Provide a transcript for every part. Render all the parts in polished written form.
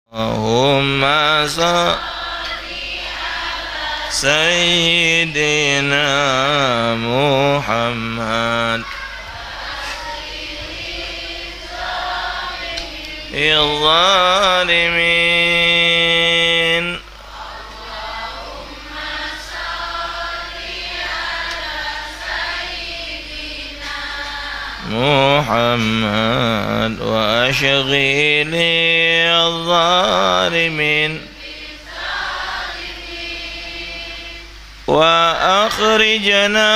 Allahumma salli Sayyidina Muhammad الظالمين محمد وأشغل الظالمين وأخرجنا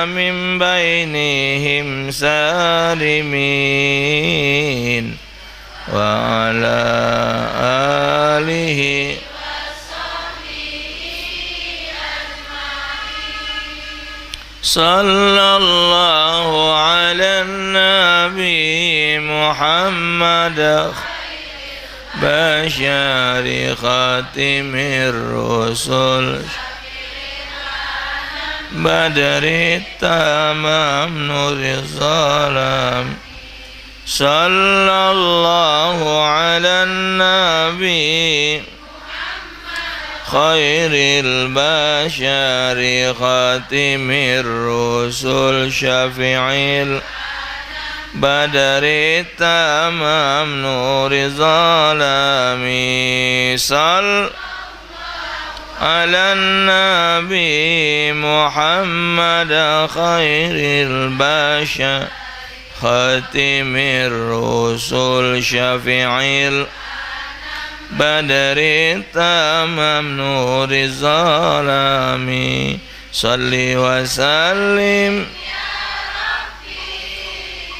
من بينهم سالمين وعلى آله صلى الله على النبي محمد بشار خاتم الرسل بدر التمام نور الظلام صلى الله على النبي خير البشر خاتم الرسل شفيع بدر التمام نور الظلام صلى على النبي محمد خير البشر خاتم الرسل شفيع بدر التمام نور الظلام صل وسلم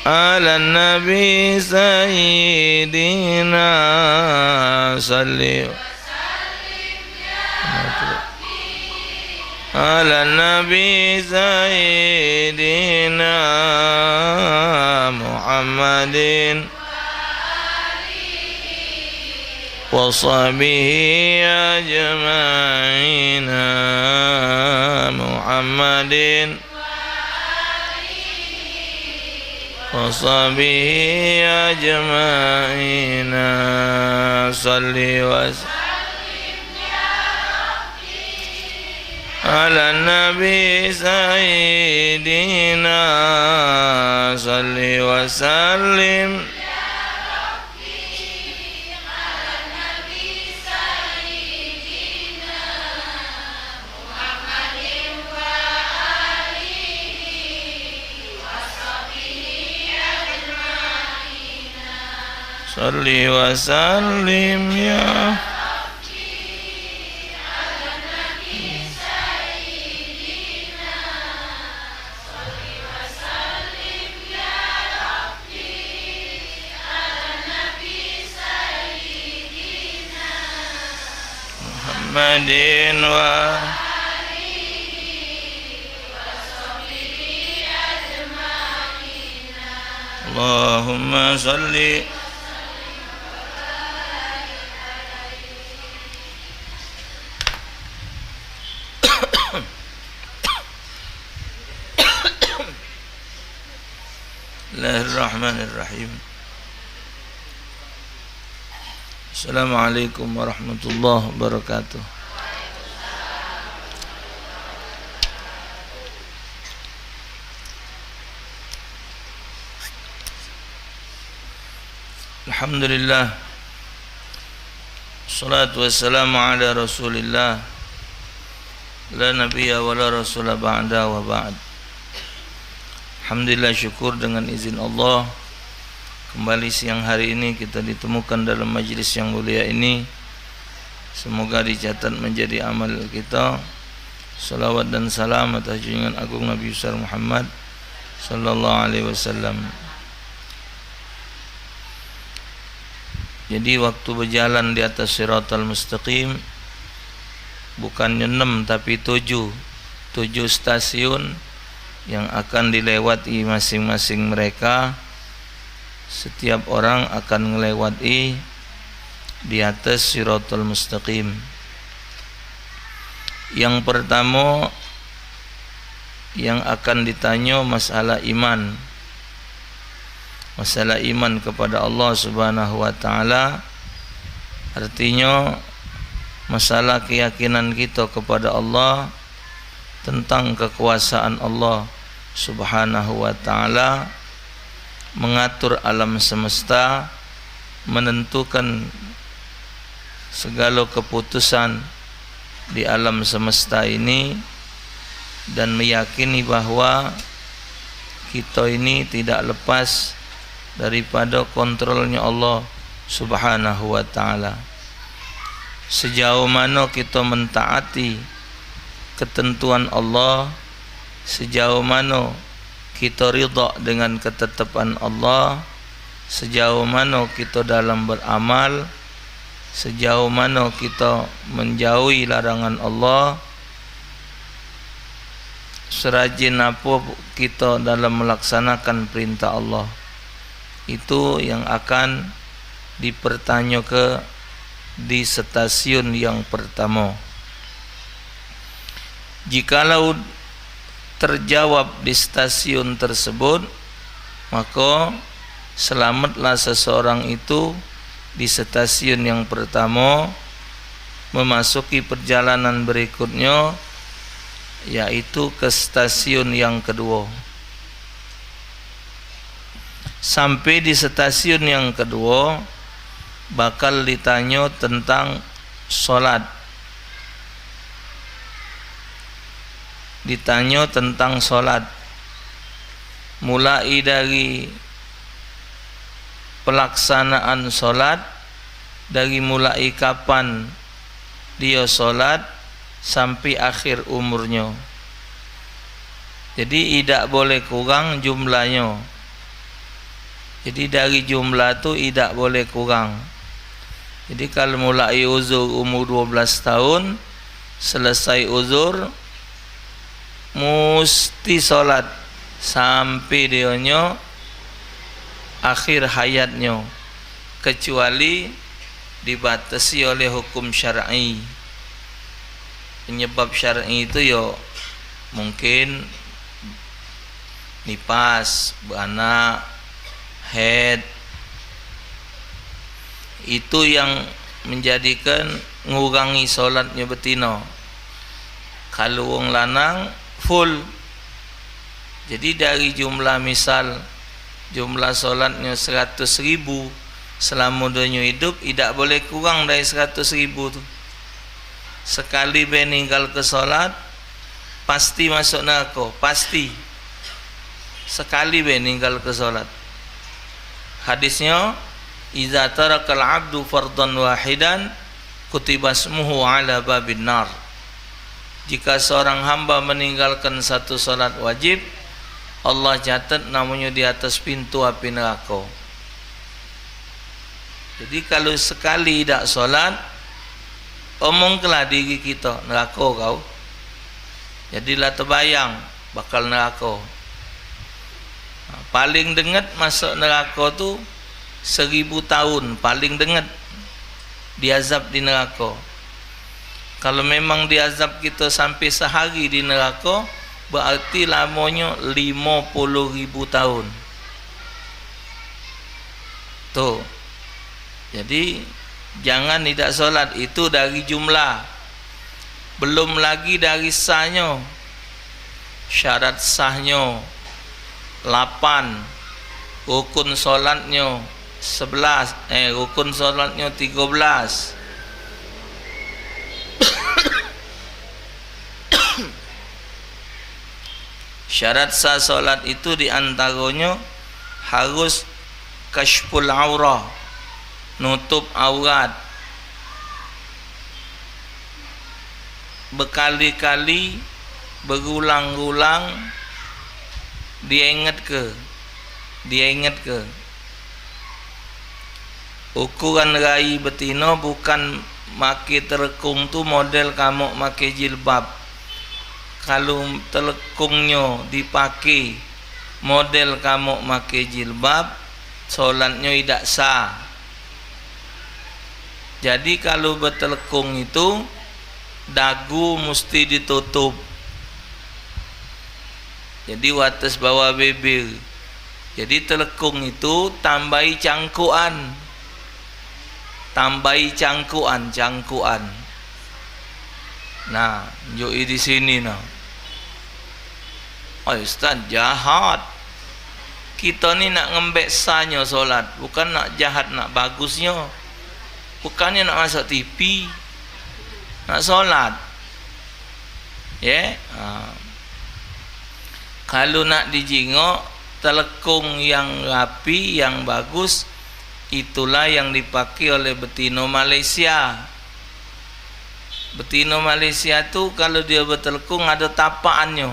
على النبي سيدنا صل على النبي سيدنا محمد وصحبه أجمعين محمد وصحبه أجمعين صل وسلم على النبي سيدنا صل وسلم صل وسلم يا محمد اللهم صل Bismillahirrahmanirrahim. Assalamualaikum warahmatullahi wabarakatuh. Alhamdulillah. Assalatu wassalamu ala Rasulillah. La nabiyya wa la rasula ba'da wa ba'd. Alhamdulillah, syukur dengan izin Allah kembali siang hari ini kita ditemukan dalam majlis yang mulia ini. Semoga dicatat menjadi amal kita. Salawat dan salam atas junjungan agung Nabi besar Muhammad sallallahu alaihi wasallam. Jadi waktu berjalan di atas siratal mustaqim bukannya 6 tapi 7 stasiun yang akan dilewati masing-masing mereka. Setiap orang akan melewati di atas siratal mustaqim. Yang pertama yang akan ditanya masalah iman. Masalah iman kepada Allah Subhanahu wa taala. Artinya masalah keyakinan kita kepada Allah, tentang kekuasaan Allah Subhanahu wa ta'ala, mengatur alam semesta, menentukan segala keputusan di alam semesta ini, dan meyakini bahwa kita ini tidak lepas daripada kontrolnya Allah Subhanahu wa ta'ala. Sejauh mana kita mentaati ketentuan Allah, sejauh mana kita ridha dengan ketetapan Allah, sejauh mana kita dalam beramal, sejauh mana kita menjauhi larangan Allah, serajin apa kita dalam melaksanakan perintah Allah, itu yang akan dipertanyakan di stasiun yang pertama. Jikalau terjawab di stasiun tersebut, maka selamatlah seseorang itu di stasiun yang pertama, memasuki perjalanan berikutnya, yaitu ke stasiun yang kedua. Sampai di stasiun yang kedua, bakal ditanya tentang solat, ditanya tentang solat, mulai dari pelaksanaan solat, dari mulai kapan dia solat sampai akhir umurnya. Jadi tidak boleh kurang jumlahnya. Jadi dari jumlah tu tidak boleh kurang. Jadi kalau mulai uzur umur 12 tahun, selesai uzur mesti solat sampai dianya akhir hayatnya, kecuali dibatasi oleh hukum syar'i. Penyebab syar'i itu ya mungkin nifas, beranak, haid, itu yang menjadikan ngurangi solatnya betina. Kalau wong lanang full, jadi dari jumlah, misal jumlah solatnya 100.000 selama dunia hidup, tidak boleh kurang dari 100.000 tu. Sekali meninggal ke solat, pasti masuk neraka, pasti. Sekali meninggal ke solat. Hadisnya, iza tarakal abdu fardan wahidan kutiba ismuhu ala babin nar. Jika seorang hamba meninggalkan satu solat wajib, Allah catat namanya di atas pintu api neraka. Jadi kalau sekali tidak solat, omonglah diri kita, neraka kau. Jadilah terbayang bakal neraka. Paling dengat masuk neraka tu 1000 tahun, paling dengat diazab di neraka. Kalau memang diazab kita sampai sehari di neraka, berarti lamanya 50.000 tahun. Tuh. Jadi jangan tidak solat, itu dari jumlah. Belum lagi dari sahnya. Syarat sahnya 8, rukun solatnya 11, rukun solatnya 13. Syarat sah solat itu diantaranya harus kashful aurah, nutup aurat. Berkali-kali, berulang-ulang dia ingat ke ukuran rai betina bukan make telekung tu model kamu make jilbab. Kalau telekungnya dipakai model kamu make jilbab, solatnya tidak sah. Jadi kalau bertelekung itu dagu mesti ditutup. Jadi wates bawah bibir. Jadi telekung itu tambahi cangkuan. tambahi cangkuan. Nah, joi di sini nah. Oh Ustaz, jahat. Kita ni nak ngembek sahnya solat, bukan nak jahat, nak bagusnya. Bukannya nak masuk TV, nak solat. Ya, kalau nak dijingok telekung yang rapi, yang bagus, itulah yang dipakai oleh betina Malaysia. Betina Malaysia tu kalau dia bertelekung ada tapaannya,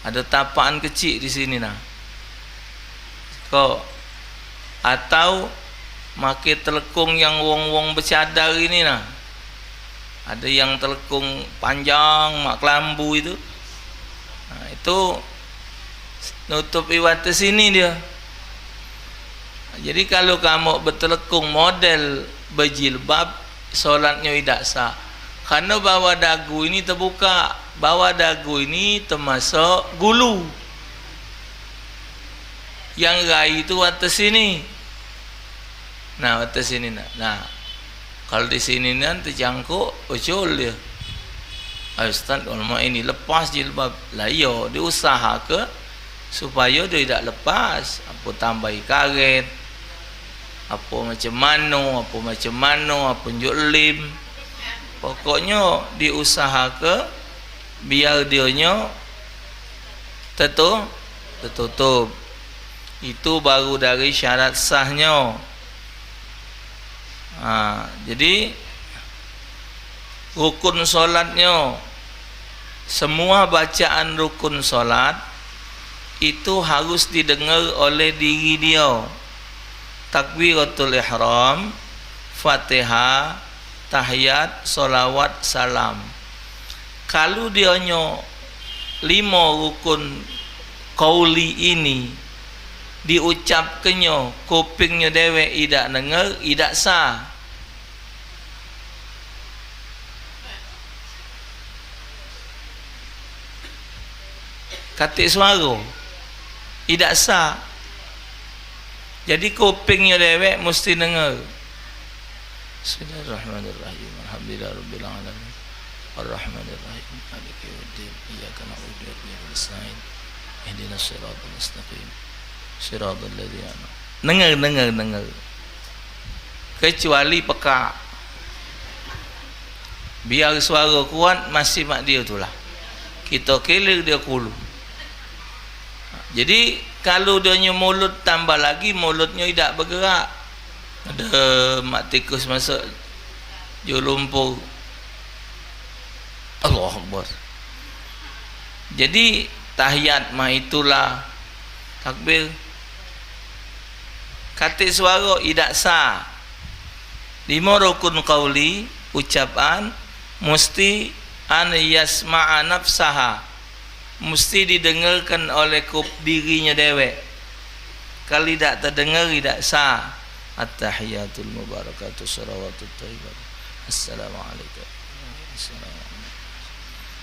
ada tapaan kecil di sini nah. Kok atau makai telekung yang wong-wong bercadar ini nah. Ada yang telekung panjang mak kelambu itu. Nah, itu nutup iwata sini dia. Jadi kalau kamu bertelekung model berjilbab, solatnya tidak sah. Karena bawah dagu ini terbuka, bawah dagu ini termasuk gulu. Yang rai itu atas sini. Nah, atas sini nah. Kalau di sini nanti terjangkuk, ucul dia. Ustaz, ulama ini lepas jilbab. Lah yo, diusaha ke supaya dia tidak lepas. Apa tambahi karet, apa macam mana, apa njuk lim. Pokoknya diusaha ke biar dianya tertutup. Itu baru dari syarat sahnya. Jadi rukun solatnya, semua bacaan rukun solat itu harus didengar oleh diri dia. Takbiratul ihram, Fatihah, tahiyat, solawat, salam. Kalau dianya 5 rukun qauli ini diucapkannya, kupingnya dewek tidak dengar, tidak sah. Katik suara tidak sah. Jadi kupingnya dewek mesti dengar. Bismillahirrahmanirrahim. Alhamdulillahirabbil alamin. Arrahmanirrahim. Maliki yaumiddin. Iyyaka na'budu wa iyyaka nasta'in. Ihdinas siratal mustaqim. Siratal ladzina dengar. Kecuali peka. Biar suara kuat masih mak dia itulah. Kita kira dia kulu. Jadi kalau dia mulut tambah lagi, mulutnya tidak bergerak. Ada mak tikus masuk lumpur. Allahu Akbar. Jadi tahiyat mah itulah takbir. Katik suara tidak sah. 5 rukun qauli ucapan mesti an yasma'a nafsaha, mesti didengarkan oleh dirinya dewek. Kalau tidak terdengar tidak sah. At-tahiyatul mubarakatuh salawatut thayyibah. Assalamualaikum.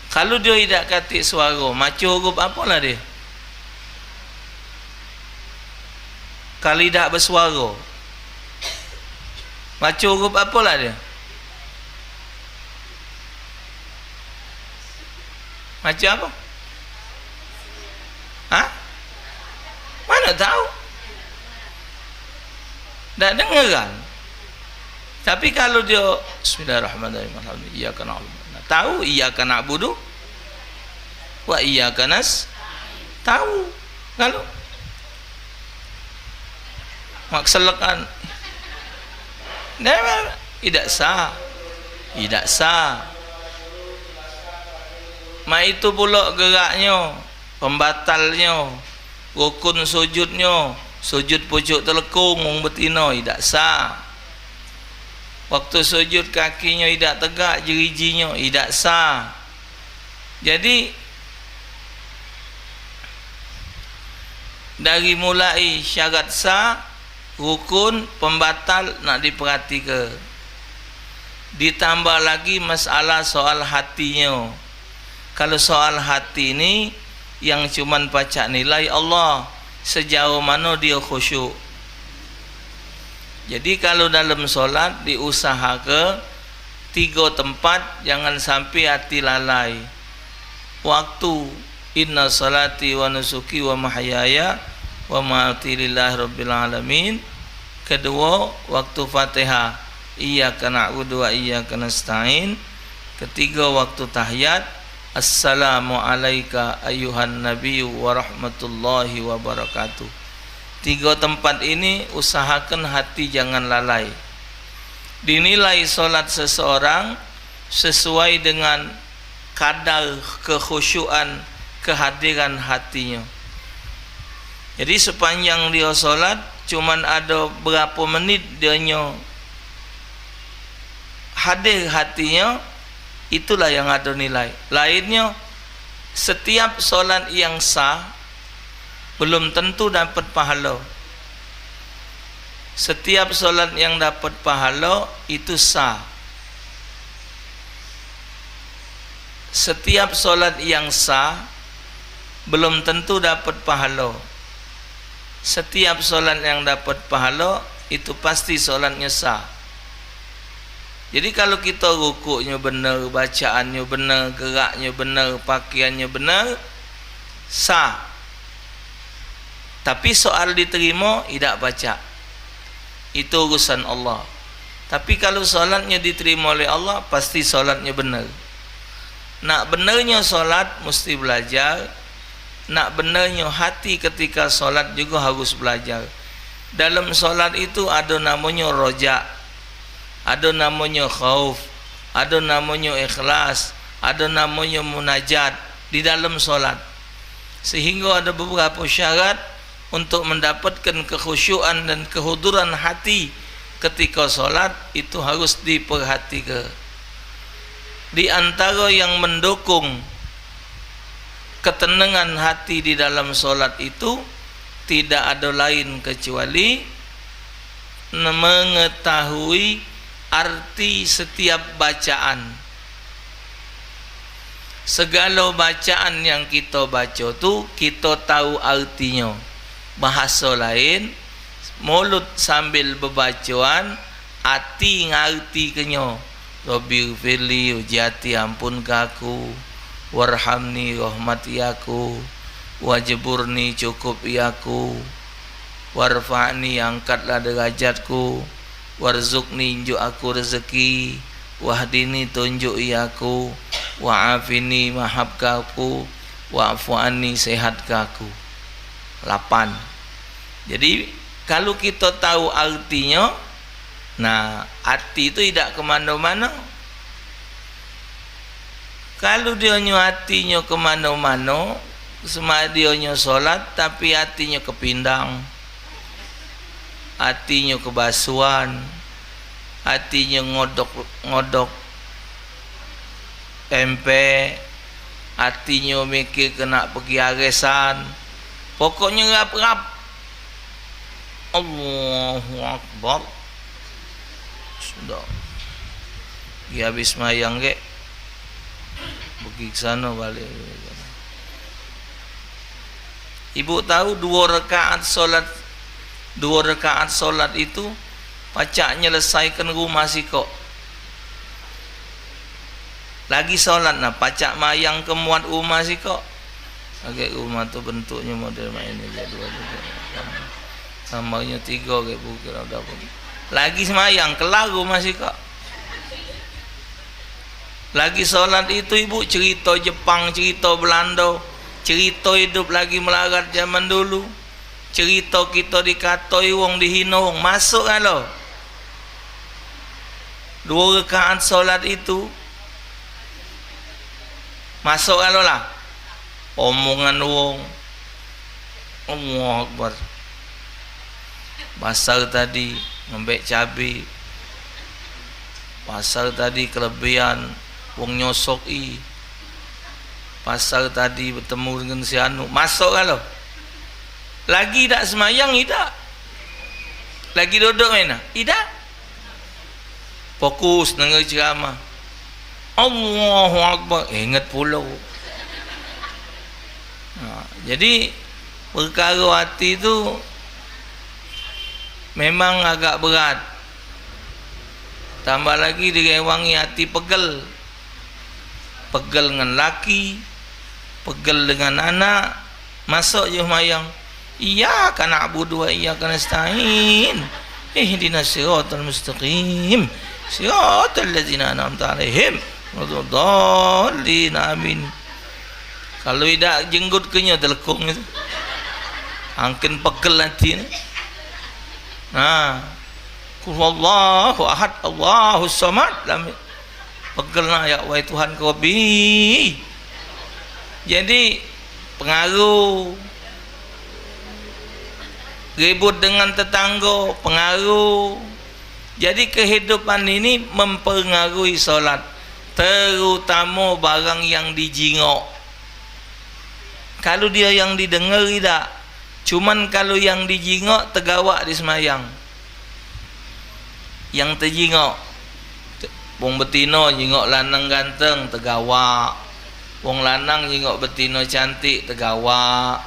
Kalau dia tidak katik suara, macam huruf apalah dia? Kalau tidak bersuara, macam huruf apalah dia? Macam apa? Mana tahu? Tak dengar kan? Tapi kalau dia Bismillahirrahmanirrahim. Iyyaka na'budu. Tahu iyyaka na'budu wa iyyaka tahu. Kalau makselakan tidak sah. Tidak sah. Itu pula geraknya, pembatalnya, rukun sujudnya, sujud pucuk telekung mung betina tidak sah. Waktu sujud kakinya tidak tegak, jerijinya tidak sah. Jadi dari mulai syarat sah, rukun, pembatal nak diperhatikan. Ditambah lagi masalah soal hatinya. Kalau soal hati ini yang cuman baca nilai Allah, sejauh mana dia khusyuk. Jadi kalau dalam solat diusahakan 3 tempat, jangan sampai hati lalai. Waktu inna salati wa nusuki wa mahyaya wa mamati lillahi rabbil alamin. Kedua, waktu Fatihah, iyyaka na'budu wa iyyaka nasta'in. Ketiga, waktu tahiyat, assalamu alayka ayyuhan nabiyyu wa rahmatullahi wa barakatuh. 3 tempat ini usahakan hati jangan lalai. Dinilai solat seseorang sesuai dengan kadar kekhusyuan kehadiran hatinya. Jadi sepanjang dia solat, cuman ada berapa menit dia hadir hatinya, itulah yang ada nilai. Lainnya, setiap solat yang sah belum tentu dapat pahala. Setiap solat yang dapat pahala itu sah. Setiap solat yang sah belum tentu dapat pahala. Setiap solat yang dapat pahala itu pasti solatnya sah. Jadi kalau kita rukuknya benar, bacaannya benar, geraknya benar, pakaiannya benar, sah. Tapi soal diterima tidak baca, itu urusan Allah. Tapi kalau solatnya diterima oleh Allah, pasti solatnya benar. Nak benarnya solat mesti belajar. Nak benarnya hati ketika solat juga harus belajar. Dalam solat itu ada namanya roja, ada namanya khauf, ada namanya ikhlas, ada namanya munajat di dalam solat. Sehingga ada beberapa syarat untuk mendapatkan kekhusyuan dan kehuduran hati ketika solat, itu harus diperhatikan. Di antara yang mendukung ketenangan hati di dalam solat itu tidak ada lain kecuali mengetahui arti setiap bacaan. Segala bacaan yang kita baca tu kita tahu artinya. Bahasa lain, mulut sambil berbacaan, hati ngerti kenyo. Rabbi firli ujati ampun kaku, warhamni rahmati aku, wajburni cukup aku, warfa'ni angkatlah derajatku, warzukni injuk aku rezeki, wahdini tunjuk aku, wa'afini mahabkaku, wa'afu'ani sehatkaku. 8. Jadi kalau kita tahu artinya, nah hati itu tidak kemana-mana. Kalau dia hatinya kemana-mana, semua dia solat tapi hatinya kepindang, hatinya kebasuan, hatinya ngodok tempe, hatinya mikir kena pergi aresan, pokoknya rap-rap. Allahu Akbar. Sudah habis mayang ke, pergi ke sana balik. Ibu tahu 2 rakaat solat itu pacak nyelesaikan rumah si kok. Lagi solat nah pacak mayang kemuat rumah si kok. Agak rumah tu bentuknya model main ini 2 kamarnya 3 kayak bukit udah pun. Lagi semayang kelar rumah si kok. Lagi solat itu ibu cerita Jepang, cerita Belanda, cerita hidup lagi melarat zaman dulu, cerita kita dikatoi wong dihina wong, masuk kan lo 2 rakaat solat itu masuk kan lo lah omongan wong. Allahu Akbar. Pasar tadi ngembek cabai, pasar tadi kelebihan wong nyosoki, pasar tadi bertemu dengan si anu, masuk kan lo. Lagi tak semayang tidak, lagi duduk mana tidak, fokus dengar ceramah. Allahu Akbar, ingat pula. Jadi perkara hati itu memang agak berat. Tambah lagi direwangi hati pegel. Pegel dengan laki, pegel dengan anak. Masuk je mayang. Iyyaka na'budu wa iyyaka nasta'in. Ihdinas siratal mustaqim. Siratal ladzina an'amta 'alaihim ghairil dhalin. Amin. Kalau tidak jenggot kenya telekung itu. Angkin pegel hati ni. Qul huwallahu ahad, Allahus samad. Pegel nak ya wahai Tuhan kau bi. Jadi pengaruh, ribut dengan tetangga pengaruh. Jadi kehidupan ini mempengaruhi solat, terutama barang yang dijingok. Kalau dia yang didengar tidak, cuman kalau yang dijingok tergawak di semayang. Yang terjingok, wong betino jingok lanang ganteng tergawak, wong lanang jingok betino cantik tergawak,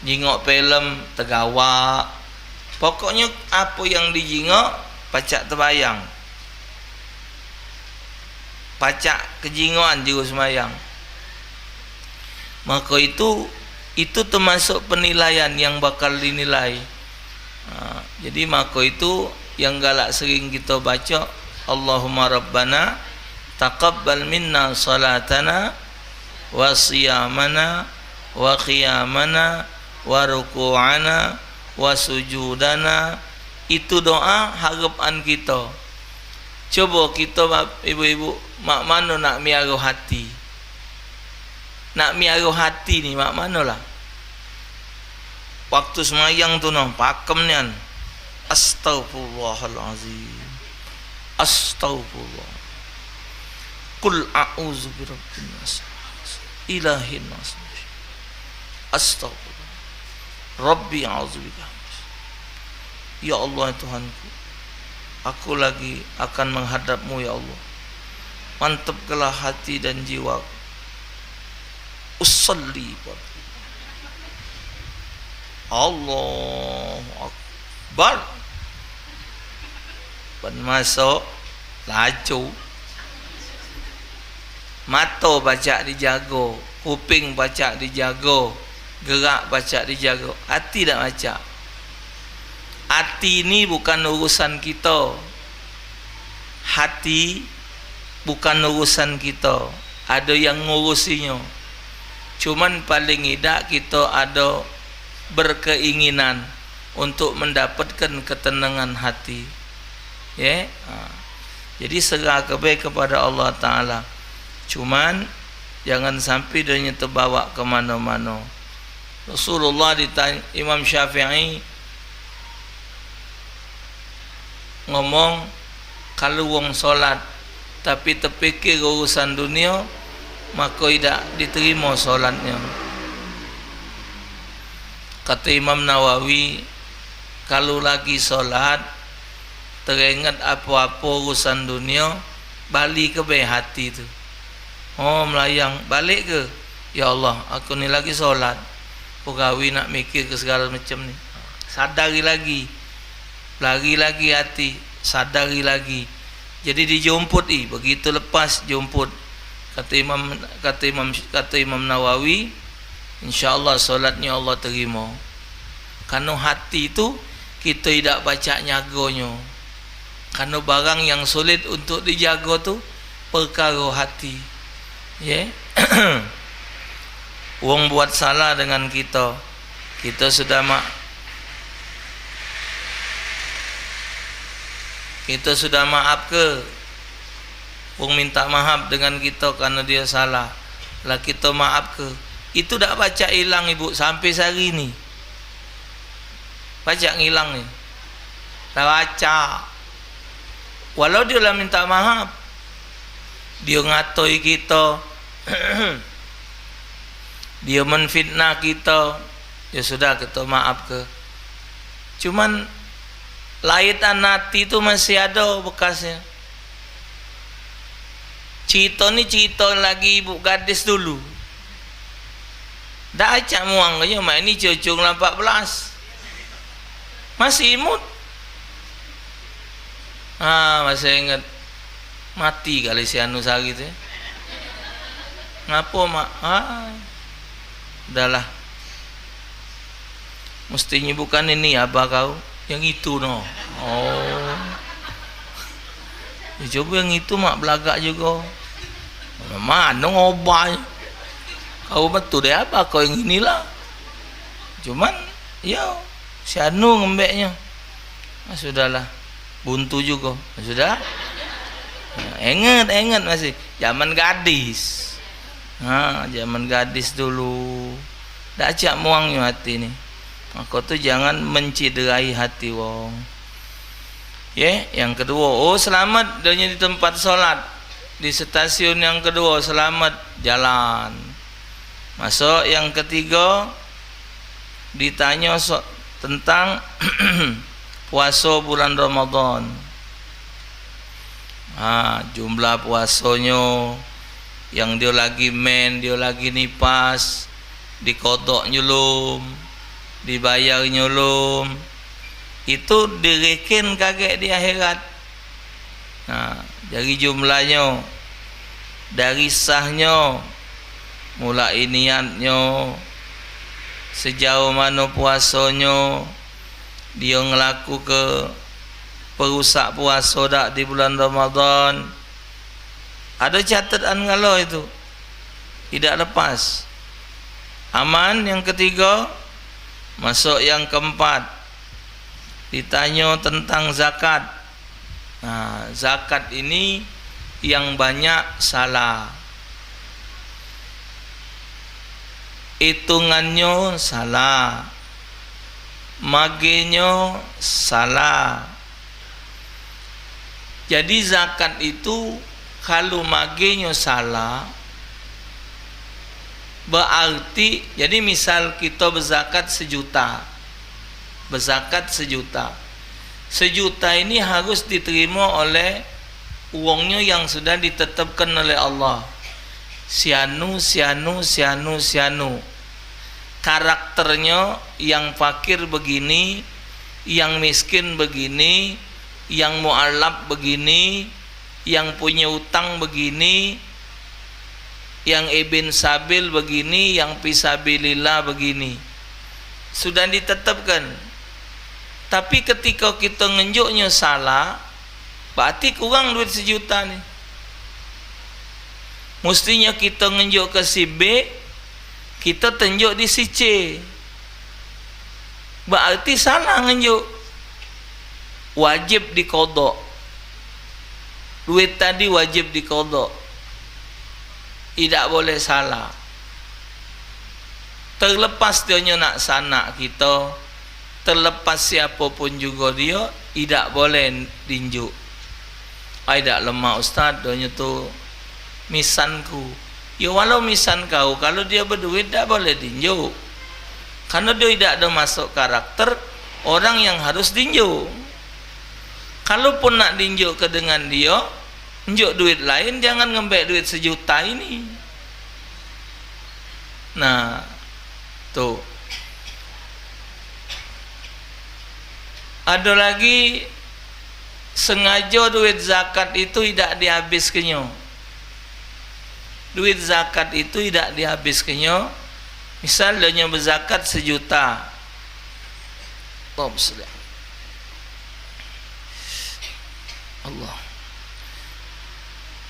jingok film tergawak. Pokoknya apa yang dijingok pacak terbayang, pacak kejingoan juga semayang. Maka itu termasuk penilaian yang bakal dinilai. Jadi maka itu yang galak sering kita baca, Allahumma rabbana taqabbal minna salatana wa siyamana wa qiyamana wa ruku'ana wa sujudana. Itu doa harapan kita. Coba kita ibu-ibu, mak mana nak miara hati? Nak miara hati ni mak manalah? Waktu semayang tu noh, pakem nian. Astaghfirullahalazim. Astaghfirullah. Qul a'udzu birabbin nas, ilahin nas. Astaghfirullah. Rabbi a'udzubika. Ya Allah Tuhanku, aku lagi akan menghadapmu ya Allah. Mantapkanlah hati dan jiwa. Usalli. Allahu Akbar. Pan masuk laju. Mata baca dijaga, kuping baca dijaga, gerak baca dijaga, hati tak baca. Hati ini bukan urusan kita. Hati bukan urusan kita. Ada yang ngurusinya. Cuman paling tidak kita ada berkeinginan untuk mendapatkan ketenangan hati. Ya. Jadi serah kepada Allah Ta'ala. Cuman jangan sampai dia terbawa ke mana-mana. Rasulullah ditanya, Imam Syafi'i ngomong, kalau wong solat tapi terfikir urusan dunia, maka tidak diterima solatnya. Kata Imam Nawawi, kalau lagi solat teringat apa-apa urusan dunia, balik ke hati tu. Oh melayang, balik ke? Ya Allah, aku ni lagi solat, pegawai nak mikir ke segala macam ni. Sadari lagi, lagi hati, sadari lagi. Jadi dijemput begitu lepas jemput. Kata Imam Nawawi, insyaallah solatnya Allah terima. Karena hati itu kita tidak baca nyagonya. Karena barang yang sulit untuk dijaga tu perkara hati. Ya. Yeah. Wong buat salah dengan kita, kita sudah maaf ke? Wong minta maaf dengan kita karena dia salah, lah kita maaf ke? Itu dak baca hilang ibu sampai sehari ni. Baca ngilang ni. Tak baca. Walau dia lah minta maaf, dia ngatoi kita, dia menfitnah kita, ya sudah kita maaf ke. Cuman laitan hati itu masih ada bekasnya. Cerita ni cerita lagi ibu gadis dulu. Dah acak muang aja, mak ni cucung 14. Masih imut. Masih ingat mati kali si anu sari tu. Ngapo mak? Udahlah. Mestinya bukan ini apa kau, yang itu no. Coba yang itu mak belagak juga. Mana ngobah? Kau betul deh apa kau yang inilah. Cuman ya si anu ngembeknya. Sudahlah. Buntu juga. Sudah. Ingat masih zaman gadis. Zaman gadis dulu. Dak cak muangnya hati ni. Maka tu jangan menciderai hati wong. Yang kedua, selamat dia di tempat solat. Di stasiun yang kedua selamat jalan. Masuk yang ketiga ditanya tentang puasa bulan Ramadan. Jumlah puasanya, yang dia lagi dia lagi nipas, dikodok nyulum, dibayar nyulum, itu direken kaget di akhirat. Dari jumlahnya, dari sahnya, mulai niatnya, sejauh mana puasanya, dia ngelaku ke perusak puasa dak di bulan Ramadan. Ada catatan kalau itu tidak lepas. Aman yang ketiga. Masuk yang keempat, ditanya tentang zakat. Zakat ini yang banyak salah, hitungannya salah, magenya salah. Jadi zakat itu kalau magenya salah, berarti jadi misal kita berzakat 1 juta, berzakat 1 juta, 1 juta ini harus diterima oleh uangnya yang sudah ditetapkan oleh Allah. Sianu karakternya, yang fakir begini, yang miskin begini, yang mu'alaf begini, yang punya utang begini, yang ibn sabil begini, yang fisabilillah begini. Sudah ditetapkan. Tapi ketika kita ngenjuknya salah, berarti kurang duit 1 juta nih. Mestinya kita ngenjuk ke si B, kita tunjuk di si C. Berarti salah ngenjuk. Wajib dikodok. Duit tadi wajib dikodok. Tidak boleh salah. Terlepas dia nak sanak kita, terlepas siapapun juga dia, tidak boleh dinjuk. Tidak lemah ustaz, dia tu misanku. Ya walau misan kau, kalau dia berduit tak boleh dinjuk. Karena dia tidak ada masuk karakter orang yang harus dinjuk. Kalaupun nak dinjuk ke dengan dia, njuk duit lain, jangan ngembek duit 1 juta ini. Nah, tuh. Ada lagi sengaja duit zakat itu tidak dihabiskannya. Duit zakat itu tidak dihabiskannya. Misal dia berzakat 1 juta. Allah.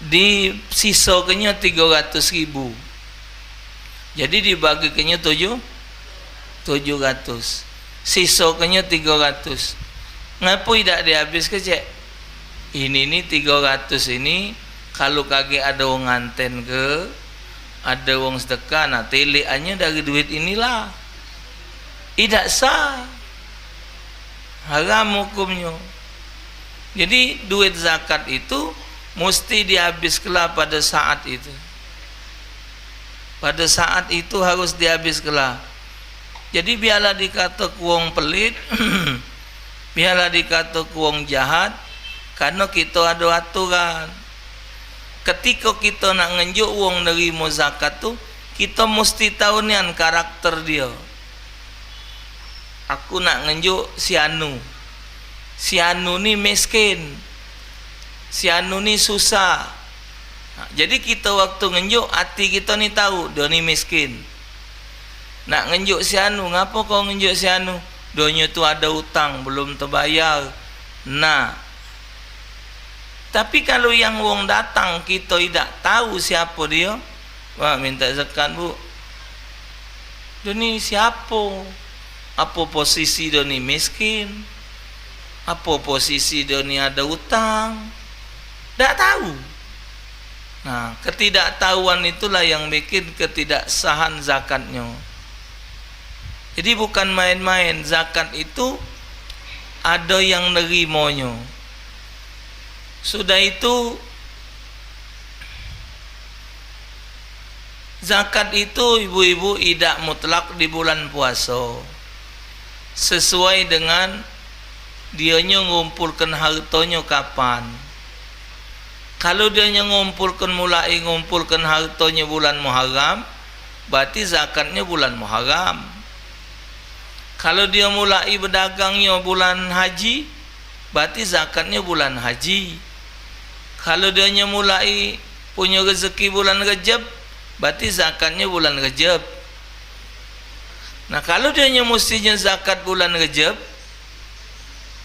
Disisoknya 300.000. Jadi dibagikannya 700. Sisoknya 300. Ngapa tidak dihabiskan cek? Ini 300 ini kalau kagak ada wong nganten ke, ada wong sedekah, nah teleannya dari duit inilah. Tidak sah. Haram hukumnya. Jadi duit zakat itu mesti dihabiskan pada saat itu. Pada saat itu harus dihabiskan. Jadi biarlah dikata wong pelit, biarlah dikata wong jahat, karena kita ada aturan. Ketika kita nak ngenjuk wong nerima zakat tu, kita mesti tahu nian karakter dia. Aku nak ngenjuk si anu. Si anu ni miskin. si anu ni susah. Jadi kita waktu ngenjuk, hati kita ni tahu dia ni miskin. Nak ngenjuk si anu, ngapa kau ngenjuk si anu? Donya tu ada hutang belum terbayar. Nah, tapi kalau yang wong datang kita tidak tahu siapa dia, wah minta zakat bu. Dia ni siapa? Apa posisi dia ni miskin? Apa posisi dia ni ada hutang? Tak tahu. Nah, ketidaktahuan itulah yang bikin ketidaksahan zakatnya. Jadi bukan main-main, zakat itu ada yang nerimanya. Sudah itu zakat itu ibu-ibu tidak mutlak di bulan puasa. Sesuai dengan dianya ngumpulkan hartanya kapan. Kalau dia mulai ngumpulkan hartanya bulan Muharram, berarti zakatnya bulan Muharram. Kalau dia mulai berdagangnya bulan haji, berarti zakatnya bulan haji. Kalau dia mulai punya rezeki bulan Rejab, berarti zakatnya bulan Rejab. Nah, kalau dia mestinya zakat bulan Rejab,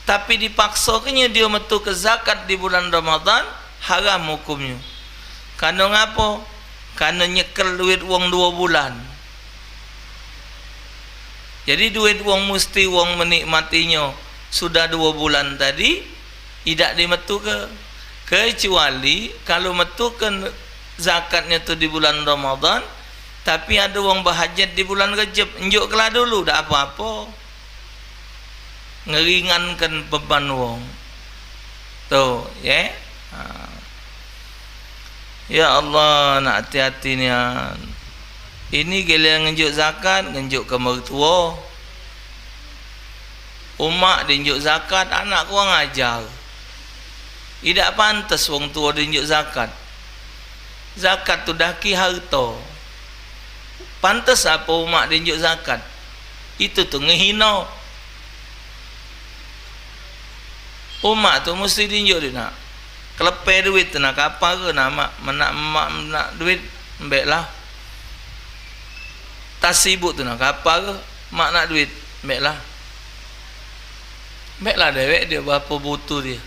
tapi dipaksakannya dia metu ke zakat di bulan Ramadan, haram hukumnya. Karena ngapa? Karena nyekel duit wong 2 bulan. Jadi duit wong mesti wong menikmatinya sudah 2 bulan tadi, tidak dimetu ke. Kecuali kalau metukan zakatnya tu di bulan Ramadan, tapi ada wong berhajat di bulan Rejab, enjuklah dulu, tak apa-apa. Ngeringankan beban wong. Tuh, ya. Ya Allah, nak hati-hati ni. Ini gila ngenjuk zakat, ngenjuk ke mertua. Umak dinjuk zakat, anak kurang ajar. Tidak pantas wong tua dinjuk zakat. Zakat tu daki harta. Pantas apa umak dinjuk zakat? Itu tu ngehina. Umak tu mesti dinjuk dia nak kelepai duit tu nak apa ke nak nak duit ambek lah. Tas sibuk tu nak apa ke mak nak duit ambek lah. Ambek lah dewek dia berapa butuh dia.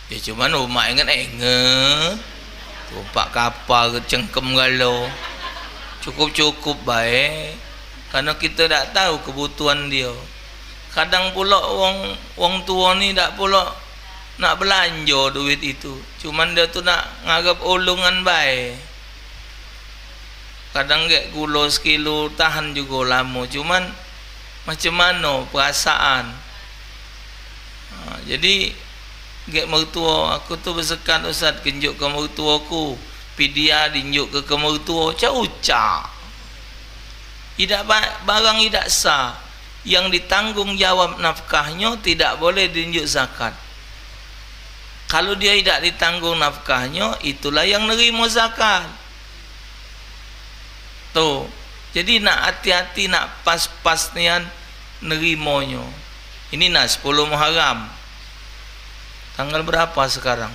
Ya cuma umak ingat tumpak kapal ke cengkem galau. Cukup-cukup baik. Karena kita tak tahu kebutuhan dia. Kadang pula wong tua ni tak pula nak belanja duit itu. Cuman dia tu nak ngarap ulungan baik. Kadang gak gula sekilo tahan juga lama. Cuman macam mana perasaan. Jadi gak mertua aku tu bersekat Ustaz kenjuk ke mertua aku. Pidia dinjuk ke mertua. Ucap. Tidak barang tidak sah. Yang ditanggung jawab nafkahnya tidak boleh dinjuk zakat. Kalau dia tidak ditanggung nafkahnya, itulah yang nerima zakat. Tuh. Jadi nak hati-hati, nak pas-pas nian nerimanya. Ini nak 10 Muharram. Tanggal berapa sekarang?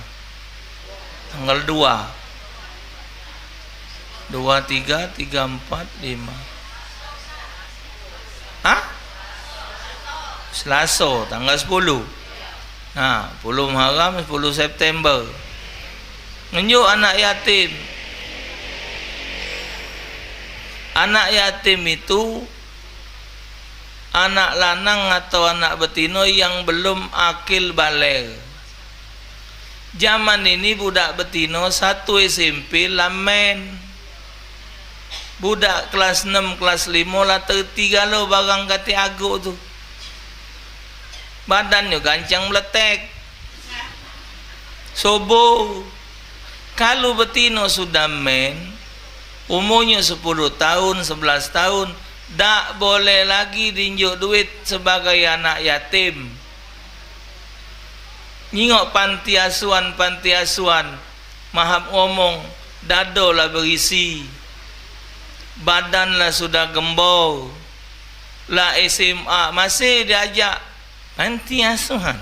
Tanggal 2. 2, 3, 3, 4, 5. Hah? Selasa, tanggal 10. Nah, 10 Muharram, 10 September. Ngenjuk anak yatim. Anak yatim itu anak lanang atau anak betina yang belum akil baligh. Zaman ini budak betina 1 SMP lamen. Budak kelas 6, kelas 5 lah tertiga lo barang kati aguk tu. Badannya gancang meletek. Sobo. Kalau betina sudah men, umurnya 10 tahun, 11 tahun, tak boleh lagi dinjuk duit sebagai anak yatim. Nyingok panti asuhan, mahap ngomong, dado lah berisi, badan lah sudah gembor, lah SMA masih diajak panti asuhan.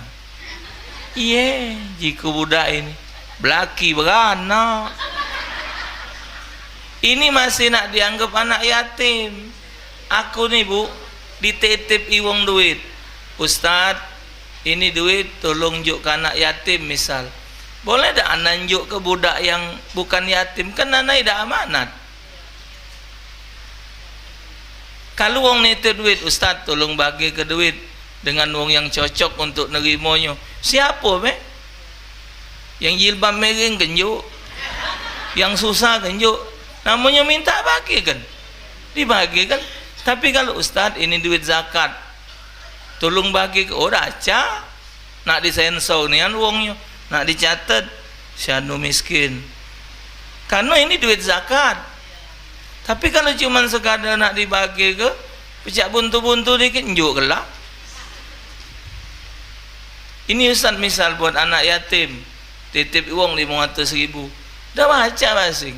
Iya, jika budak ini belaki beranak, ini masih nak dianggap anak yatim. Aku nih bu, dititip iwong duit, Ustadz ini duit tolong juk ke anak yatim misal, boleh tak anak juk ke budak yang bukan yatim, kan anak tidak amanat. Kalau wong nitip duit, Ustadz tolong bagi ke duit dengan wong yang cocok untuk nerimanya. Siapa be? Yang jilbab mereng genjuk, yang susah genjuk, namanya minta bagi kan, dibagi kan. Tapi kalau Ustadz ini duit zakat, tolong bagi ke orang aja, nak disensor nian wongnya, nak dicatat syanu miskin, karena ini duit zakat. Tapi kalau cuma sekadar nak dibagi ke pecah buntu-buntu dikit njuk gelap. Ini Ustaz misal buat anak yatim titip uang 500.000, dah baca basing.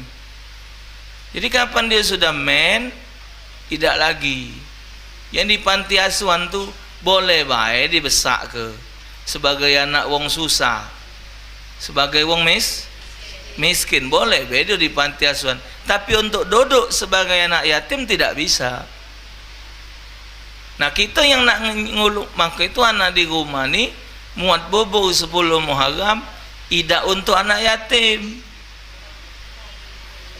Jadi kapan dia sudah men, tidak lagi. Yang di panti asuhan tu boleh baik dibesak ke sebagai anak wong susah, sebagai wong miskin boleh beda di panti asuhan. Tapi untuk duduk sebagai anak yatim tidak bisa. Nah kita yang nak nguluk, maka itu anak di rumah ni muat bobo 10 Muharram tidak untuk anak yatim.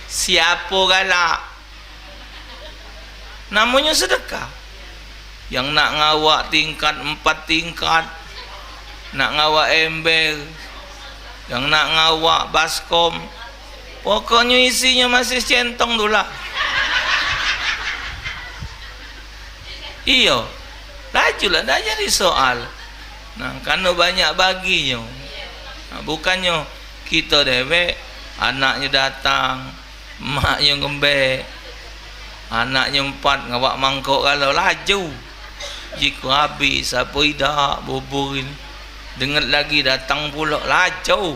Siapa galak? Namanya sedekah. Yang nak ngawak tingkat 4 tingkat, nak ngawak ember, yang nak ngawak baskom, pokoknya isinya masih centong dulu lah. Iyo, lajulah dah jadi soal. Nah, karena banyak baginya. Nah, bukannya kita dewek, anaknya datang, maknya ngembek, anaknya 4 ngawak mangkok kalau laju. Jika habis apa tidak bubur ini, dengar lagi datang pula laju.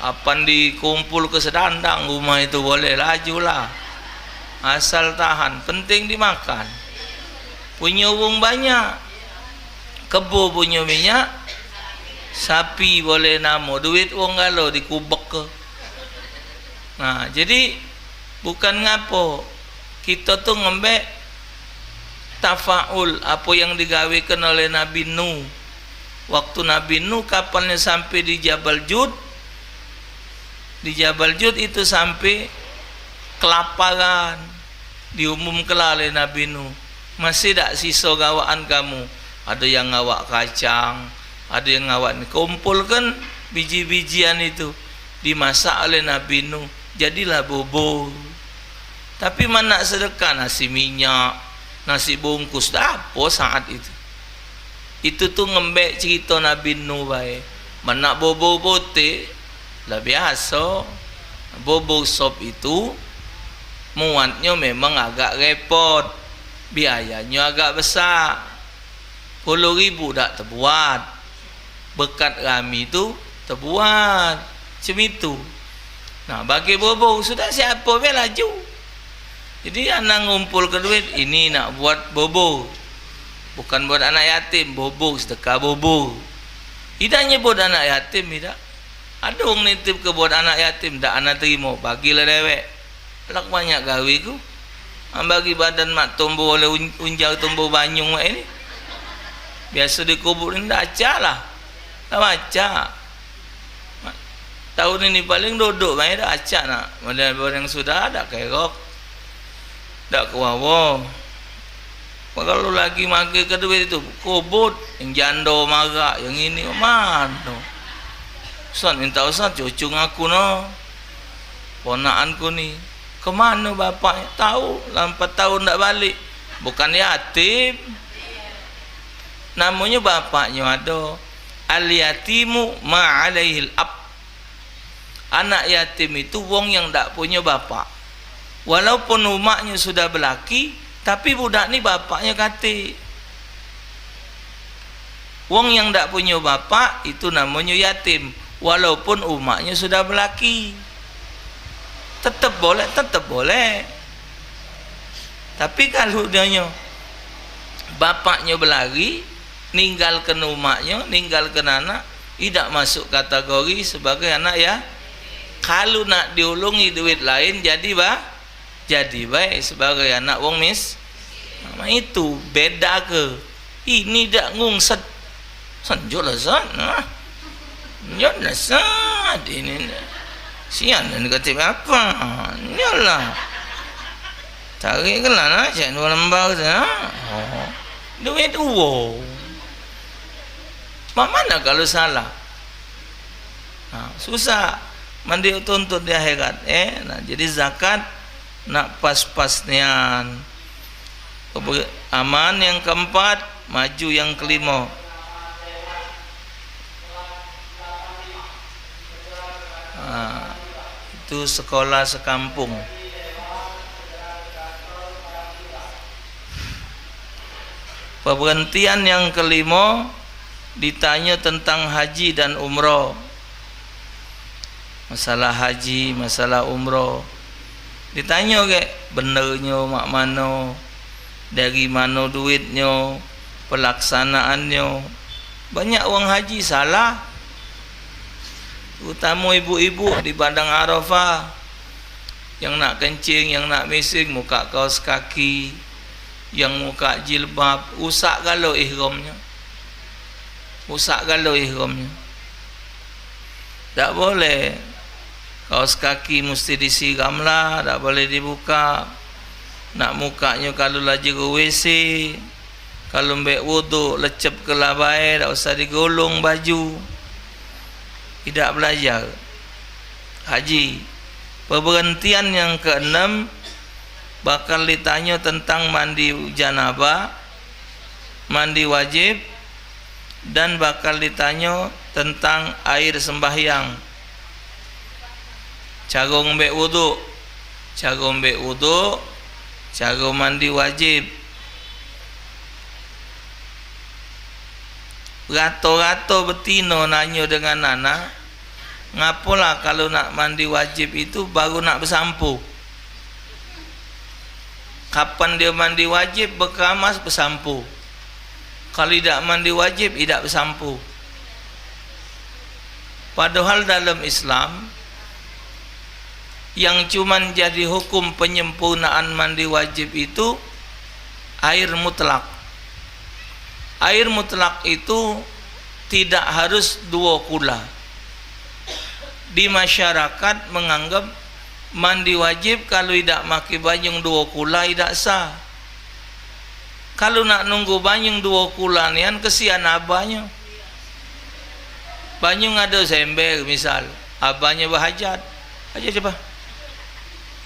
Apan dikumpul ke sedandang rumah itu boleh lajulah, asal tahan, penting dimakan. Punya uang banyak, kebo punya minyak, sapi boleh namo, duit uang galau dikubek ke. Nah jadi bukan ngapo kita tuh ngembek tafaul apa yang digawekan oleh Nabi Nuh. Waktu Nabi Nuh kapalnya sampai di Jabal Jud, di Jabal Jud itu sampai kelaparan, diumumkan oleh Nabi Nuh, masih tak sisa gawaan kamu? Ada yang ngawak kacang, ada yang ngawak ini. Kumpulkan biji-bijian itu, dimasak oleh Nabi Nuh, jadilah bubur. Tapi mana sedekah nasi minyak, nasi bungkus, apa saat itu? Itu tuh ngembek cerita Nabi Nuh baik. Mana bubur putih lah biasa, bubur sop itu muatnya memang agak repot, biayanya agak besar. 10.000 tak terbuat, bekat kami itu terbuat macam itu. Nah bagi bubur sudah siapa be laju. Jadi anak ngumpul ke duit, ini nak buat bubur, bukan buat anak yatim, bubur sedekah bubur. Tidak nyebut anak yatim, tidak. Ada orang nitip ke buat anak yatim, tak anak terima, bagilah dewek. Lak banyak gawe ku, bagi badan mak tumbuh oleh unjau tumbuh banyung mak ini. Biasa dikuburin dah acak lah, dah baca. Tahun ini paling duduk main dah acak nak. Model yang sudah ada kerok, dah kuawo. Kalau lagi magi ke duit itu kubut, yang jando marah, yang ini mana? Ustaz minta Ustaz cucu ngaku no, ponaanku ni, kemana bapaknya? Tahu, 4 tahun tak balik. Bukan yatim, namanya bapaknya ada. Al yatimu ma'alaihil ab. Anak yatim itu wong yang tak punya bapak. Walaupun umaknya sudah berlaki, tapi budak ni bapaknya kati. Wong yang tak punya bapak itu namanya yatim, walaupun umaknya sudah berlaki. Tetap boleh, tetap boleh. Tapi kalau dia bapaknya berlari, ninggalkan umaknya, ninggalkan anak, tidak masuk kategori sebagai anak ya. Kalau nak diulungi duit lain jadi baik sebagai anak wong itu beda ke. Ini dak ngungset sanjolah sana nyolah sad ini sian dan kata apa nyolah tarik kelan aja dua lembar sana. Oh duit uang mana kalau salah. Nah, susah mandi tuntut di akhirat. Nah, jadi zakat nak pas-pasnian. Aman yang keempat, maju yang kelima. Nah, itu sekolah sekampung. Pemberhentian yang kelima ditanya tentang haji dan umroh. Masalah haji, masalah umroh. Ditanya ke benernya mak mano, dari mana duitnya, pelaksanaannya. Banyak orang haji salah. Terutama ibu-ibu di padang Arafah yang nak kencing, yang nak mising, muka kaos kaki, yang muka jilbab, usak galau ihramnya. Usak galau ihramnya. Tak boleh. Kaos kaki mesti disiram lah, tak boleh dibuka. Nak mukanya kalau lagi ke WC, kalau mbak wudu lecep ke labai, tak usah digolong baju. Tidak belajar haji. Pemberhentian yang keenam bakal ditanya tentang mandi janabah, mandi wajib, dan bakal ditanya tentang air sembahyang. Cara ngambil wudu, cara mandi wajib. Rato-rato betino nanya dengan anak, ngapalah kalau nak mandi wajib itu baru nak bersampu. Kapan dia mandi wajib berkeramas bersampu. Kalau tidak mandi wajib tidak bersampu. Padahal dalam Islam yang cuman jadi hukum penyempurnaan mandi wajib itu air mutlak. Air mutlak itu tidak harus 2 kula. Di masyarakat menganggap mandi wajib kalau tidak maki banyung 2 kula tidak sah. Kalau nak nunggu banyung 2 kula nian kesian abahnya. Banyung ada sember misal, abahnya berhajat. Aja coba.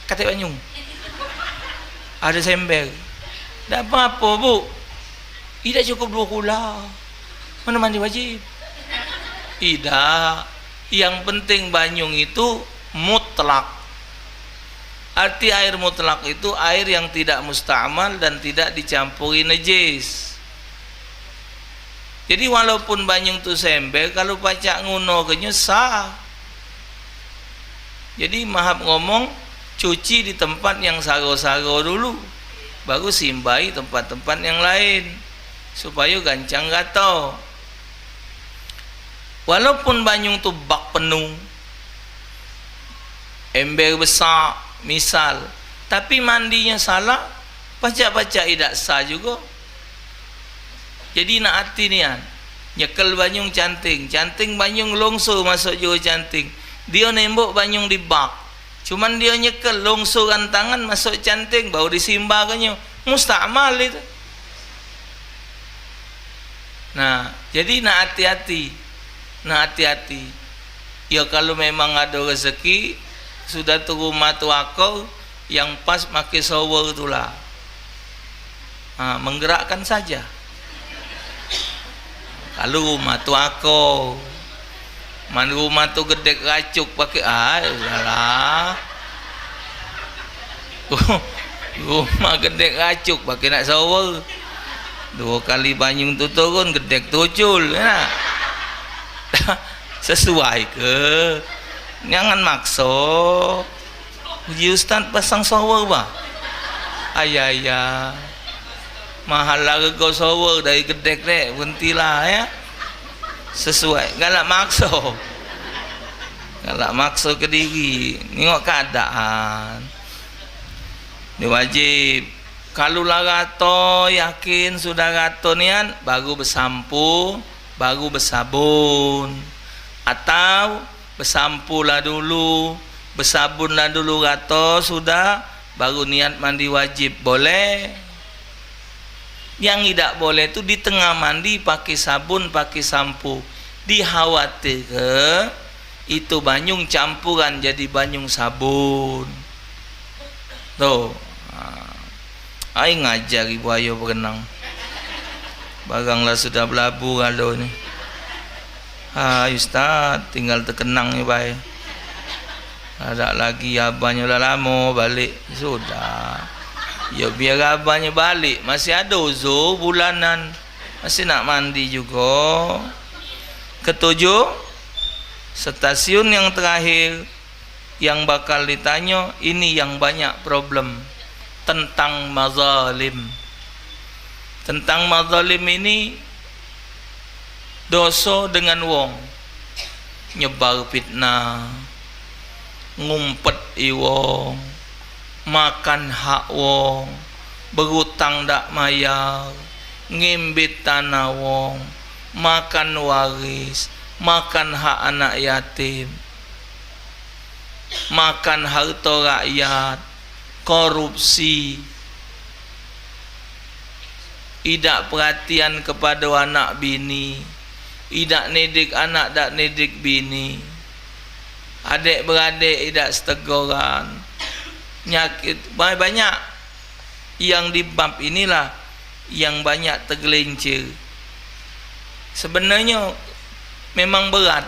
Kata banyung. Ada sember. Tak apa-apa, Bu. Tidak cukup 2 kula. Mana mandi wajib? Tidak. Yang penting banyung itu mutlak. Arti air mutlak itu air yang tidak musta'mal dan tidak dicampuri najis. Jadi walaupun banyung tu sember, kalau pacak nguno kenyo sah. Jadi mahap ngomong cuci di tempat yang sago-sago dulu, baru simbai tempat-tempat yang lain supaya gancang gatal. Walaupun banyung tu bak penuh, ember besar misal, tapi mandinya salah, pacak-pacak tidak sah juga. Jadi nak hati nian, nyekel banyung canting banyung longso masuk juga canting. Dia nembok banyung di bak. Cuman dia nyekel longsoran tangan masuk canting baru disimbakannya. Musta'mal itu. Nah, jadi nak hati-hati. Nak hati-hati. Ya kalau memang ada rezeki sudah tu rumah tu aku yang pas pakai shower itulah. Menggerakkan saja. Kalau rumah tu aku man rumah tu gede racuk pakai udahlah. Rumah gede racuk pakai nak shower 2 kali banyung tu turun gede tucul ya. Sesuai ke? Jangan makso. Uji Ustaz pasang shower bah. Ayah. mahal lah rego sower dari gedek dek, berhentilah ya. Sesuai, galak makso ke diri, tengok keadaan. Ini wajib. Kalau lah gato, yakin sudah gato nian, baru bersampu, baru bersabun. Atau bersampulah dulu, bersabunlah dulu gato, sudah baru niat mandi wajib. Boleh. Yang tidak boleh itu di tengah mandi pakai sabun, pakai sampo. Dikhawatir itu banyung campuran jadi banyung sabun. Tuh. Ai ngajar ibu ayo berenang. Baganglah sudah berlabuh kalau ni. Ustaz, tinggal terkenang ni baik. Ada lagi abahnya dah lama balik. Sudah. Ya biar abahnya balik. Masih ada uzur bulanan. Masih nak mandi juga. Ketujuh, stasiun yang terakhir yang bakal ditanya, ini yang banyak problem. Tentang mazalim. Tentang mazalim ini dosa dengan wong, nyebar fitnah, ngumpet wong, makan hak wong, berutang dak mayar, ngimbit tanah wong, makan waris, makan hak anak yatim, makan harta rakyat, korupsi, tidak perhatian kepada anak bini, tidak nedik anak, tak nedik bini, adik beradik tidak seteguran, nyakit banyak. Yang di bab inilah yang banyak tergelincir. Sebenarnya memang berat.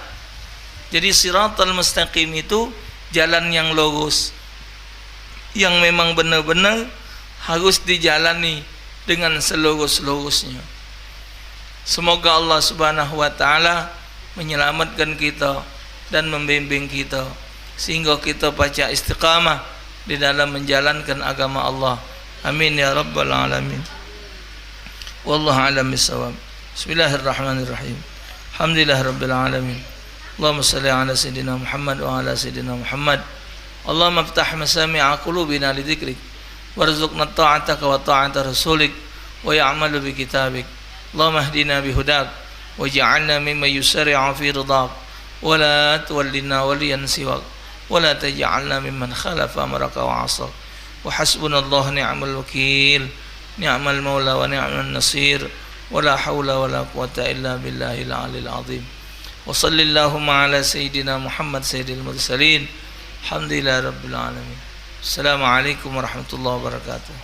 Jadi siratal mustaqim itu jalan yang lurus, yang memang benar-benar harus dijalani dengan selurus-lurusnya. Semoga Allah Subhanahu wa taala menyelamatkan kita dan membimbing kita sehingga kita baca istiqamah di dalam menjalankan agama Allah. Amin ya rabbal alamin. Wallahu a'lam bissawab. Bismillahirrahmanirrahim. Alhamdulillahirabbil alamin. Allahumma shalli ala sayidina Muhammad wa ala sayidina Muhammad. Allahumma iftah masami'a qulubina li dzikrik warzuqna ta'ataka wa ta'ata rasulik wa ya'malu bi kitabik. Allahumma hdina bi hudak waj'alna mimman yusari'u fi ridak wa la tuwallina waliyan siwak wa la taj'alna mimman khalafa amraka wa 'asak. Wa hasbunallahu ni'mal wakil, ni'mal maula wa ni'man nasir, wa la haula wa la quwwata illa billahil 'aliyil 'azim. Wa sallallahu ala sayidina Muhammad sayyidil mursalin. Alhamdulillah rabbil alamin. Assalamualaikum warahmatullahi wabarakatuh.